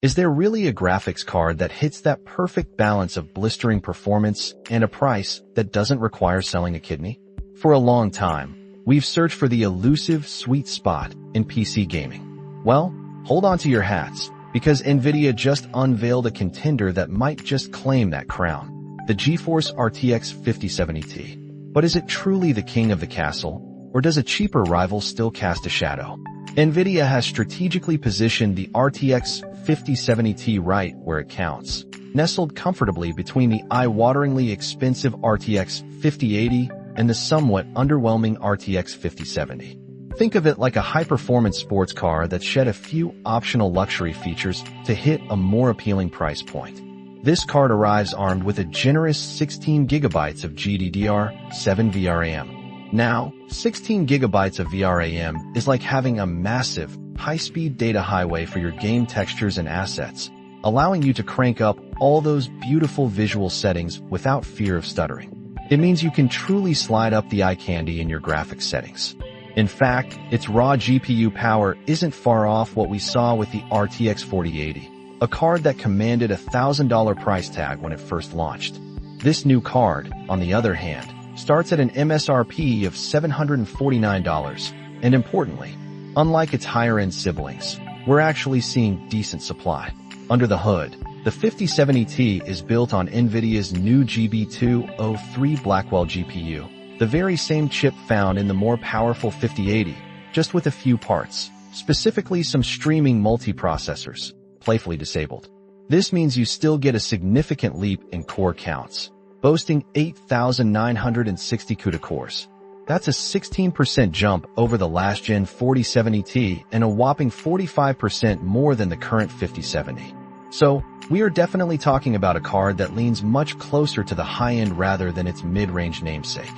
Is there really a graphics card that hits that perfect balance of blistering performance and a price that doesn't require selling a kidney? For a long time, we've searched for the elusive sweet spot in PC gaming. Well, hold on to your hats, because NVIDIA just unveiled a contender that might just claim that crown, the GeForce RTX 5070 Ti. But is it truly the king of the castle, or does a cheaper rival still cast a shadow? NVIDIA has strategically positioned the RTX 5070 Ti right where it counts, nestled comfortably between the eye-wateringly expensive RTX 5080 and the somewhat underwhelming RTX 5070. Think of it like a high-performance sports car that shed a few optional luxury features to hit a more appealing price point. This card arrives armed with a generous 16 GB of GDDR7 VRAM. Now, 16 GB of VRAM is like having a massive, high-speed data highway for your game textures and assets, allowing you to crank up all those beautiful visual settings without fear of stuttering. It means you can truly slide up the eye candy in your graphics settings. In fact, its raw GPU power isn't far off what we saw with the RTX 4080, a card that commanded a $1,000 price tag when it first launched. This new card, on the other hand, starts at an MSRP of $749, and importantly, unlike its higher-end siblings, we're actually seeing decent supply. Under the hood, the 5070 Ti is built on NVIDIA's new GB203 Blackwell GPU, the very same chip found in the more powerful 5080, just with a few parts, specifically some streaming multiprocessors, playfully disabled. This means you still get a significant leap in core counts, boasting 8,960 CUDA cores. That's a 16% jump over the last-gen 4070 Ti and a whopping 45% more than the current 5070. So, we are definitely talking about a card that leans much closer to the high-end rather than its mid-range namesake.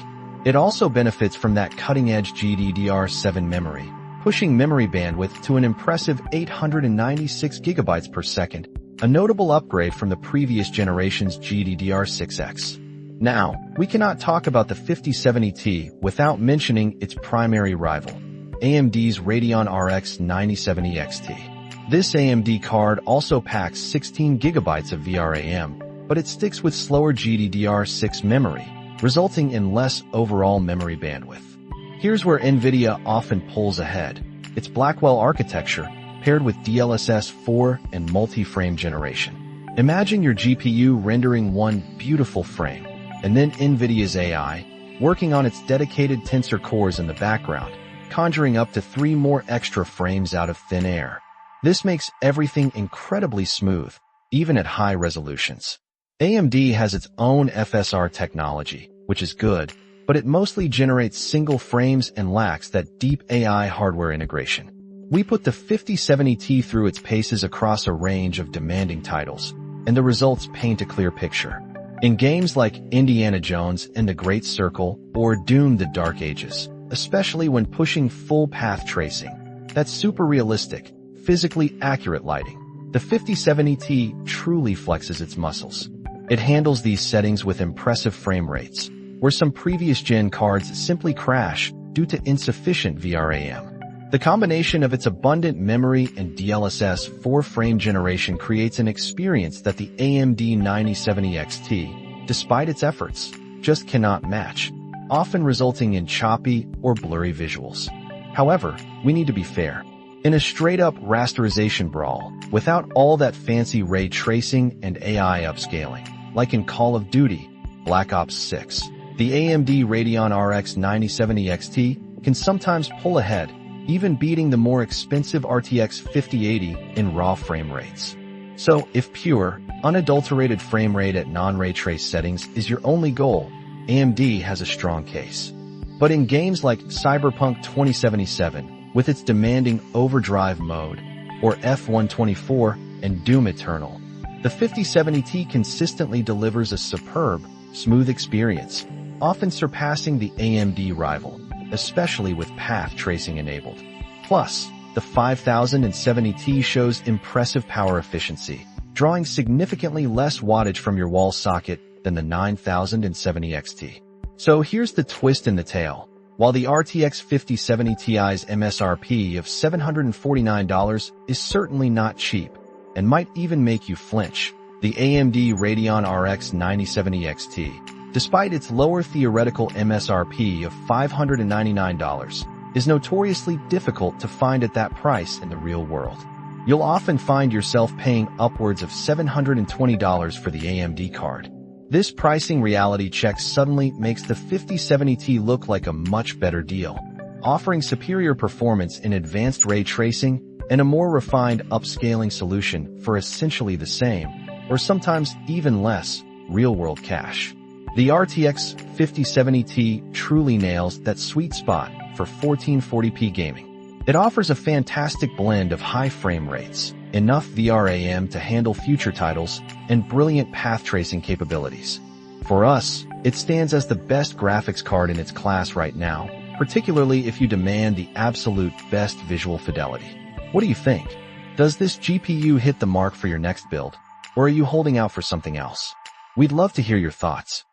It also benefits from that cutting-edge GDDR7 memory, pushing memory bandwidth to an impressive 896 GB per second, a notable upgrade from the previous generation's GDDR6X. Now, we cannot talk about the 5070 Ti without mentioning its primary rival, AMD's Radeon RX 9070 XT. This AMD card also packs 16 GB of VRAM, but it sticks with slower GDDR6 memory, resulting in less overall memory bandwidth. Here's where NVIDIA often pulls ahead. Its Blackwell architecture, paired with DLSS 4 and multi-frame generation. Imagine your GPU rendering one beautiful frame, and then NVIDIA's AI, working on its dedicated tensor cores in the background, conjuring up to 3 more extra frames out of thin air. This makes everything incredibly smooth, even at high resolutions. AMD has its own FSR technology, which is good, but it mostly generates single frames and lacks that deep AI hardware integration. We put the 5070 Ti through its paces across a range of demanding titles, and the results paint a clear picture. In games like Indiana Jones and the Great Circle or Doom: The Dark Ages, especially when pushing full path tracing, that's super realistic, physically accurate lighting. The 5070 Ti truly flexes its muscles. It handles these settings with impressive frame rates, where some previous gen cards simply crash due to insufficient VRAM. The combination of its abundant memory and DLSS 4 frame generation creates an experience that the AMD 9070 XT, despite its efforts, just cannot match, often resulting in choppy or blurry visuals. However, we need to be fair. In a straight-up rasterization brawl, without all that fancy ray tracing and AI upscaling, like in Call of Duty, Black Ops 6, the AMD Radeon RX 9070 XT can sometimes pull ahead, even beating the more expensive RTX 5080 in raw frame rates. So, if pure, unadulterated frame rate at non-ray trace settings is your only goal, AMD has a strong case. But in games like Cyberpunk 2077, with its demanding overdrive mode, or F124 and Doom Eternal, the 5070 Ti consistently delivers a superb, smooth experience, often surpassing the AMD rival, especially with path tracing enabled. Plus, the 5070 Ti shows impressive power efficiency, drawing significantly less wattage from your wall socket than the 9070 XT. So here's the twist in the tale. While the RTX 5070 Ti's MSRP of $749 is certainly not cheap, and might even make you flinch. The AMD Radeon RX 9070 XT, despite its lower theoretical MSRP of $599, is notoriously difficult to find at that price in the real world. You'll often find yourself paying upwards of $720 for the AMD card. This pricing reality check suddenly makes the 5070 look like a much better deal, offering superior performance in advanced ray tracing and a more refined upscaling solution for essentially the same, or sometimes even less, real-world cash. The RTX 5070 truly nails that sweet spot for 1440p gaming. It offers a fantastic blend of high frame rates, enough VRAM to handle future titles, and brilliant path tracing capabilities. For us, it stands as the best graphics card in its class right now, particularly if you demand the absolute best visual fidelity. What do you think? Does this GPU hit the mark for your next build, or are you holding out for something else? We'd love to hear your thoughts.